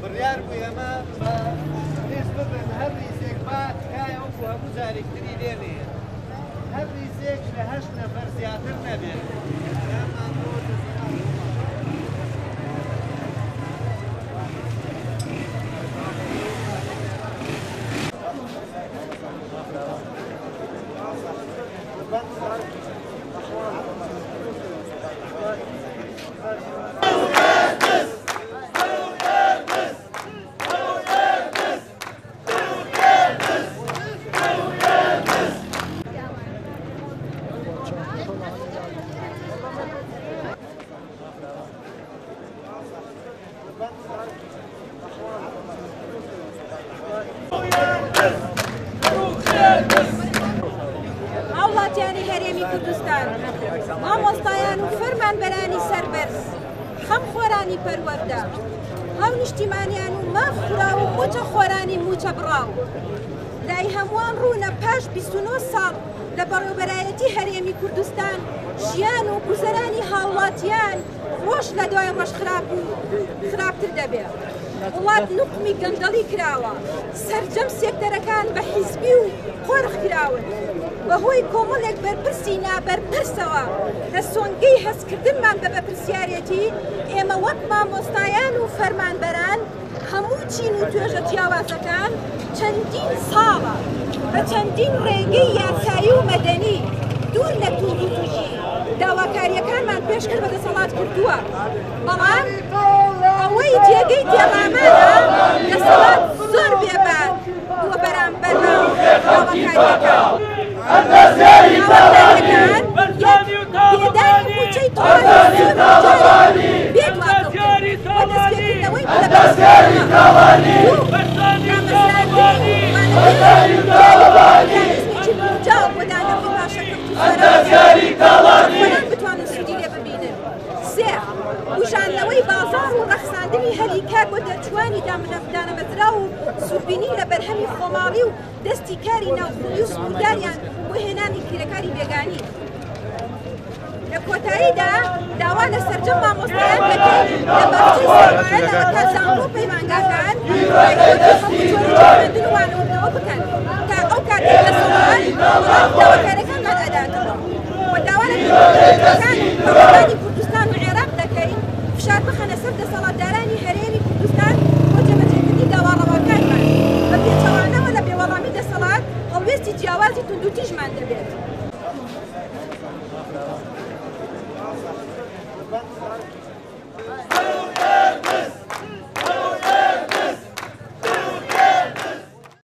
بڕیار بوو ئەمە پێش ببن هەر ریزێک بات کایە وەکو هەموو جارێکتری لێنێ هەر ریزێک لە 8 نەفەر زیاتر نەبێت. هاوڵاتیانی هەرێمی کوردستان، مامۆستایان و فەرمانبەرانی سەربەرز، خەمخۆرانی پەروەردە، هاو نیشتیمانیان و ماف خوراو و موچە خۆرانی موچە بڕاو، لای هەمووان ڕوونە پاش 29 ساڵ لە بەڕێوەبەرایەتی هەرێمی کوردستان ژیان و گوزەرانی هاوڵاتیان ڕۆژ لە دوای ڕۆژ خراپ و خراپتر دەبێت. وڵات نوقمی گەندەڵی کراوە، سەرجەم سێکتەرەکان بە حیزبی و قۆرخ کراون، بەهۆی کۆمەڵێک بەرپرسی نابەرپرسەوە لە سۆنگەی هەستکردنمان بە بەپرسیارەتی ئێمە وەک مامۆستایان و فەرمانبەران هەموو چین و توێژە جیاوازەکان چەندین ساڵە بە چەندین ڕێگەی یاسایی و مەدەنی دوور لە تووڕ و تووژی داواکاریەکانمان پێشکرد بەدەسەڵات کردووە، بەڵام ئەوەی جێگەی دێڵامانە دەسەڵات زۆر بێبات بووە بەرامبەر بە داواکاریەکان. داواکاریەکان بێدانی موچەی تۆڵی بێت واقعکردنەوەی بتوانن سوودی لێ ببینن. سێ وشانەوەی بازار و ڕەخساندنی هەلیکار بۆ دەرچوانی دامەدانەمەترا و سووربینی لە بەرهەمی خۆماڵی و دەستی کاری ناوخۆیی و سووداریان بۆ هێنانی پیرەکاری بێگانی. لە کۆتاییدا داوا لە سەرجەم مامۆستایان دەکەین لە بەخشەی سەرمایەەوە تا زانکۆ پەیمانگاکان هەموو جۆری خوێندنوانەوەتەوە بکەن تا ئەو کاتێک دەسەڵات داواکارەکانمان ئەداتەوە. و داوا لە پێکان هەوڵانی کوردستان و عێراق دەکەین فشار بخەنە سەر دەسەڵاتدارانی هەرێمی کوردستان بۆ جێبەجێکردنی داواڕەوەکانمان بە پێچەوانەوە لە بێوەڵامی دەسەڵات هەڵوێستی جیاوازی توندوتیژمان دەبێت. Thank you.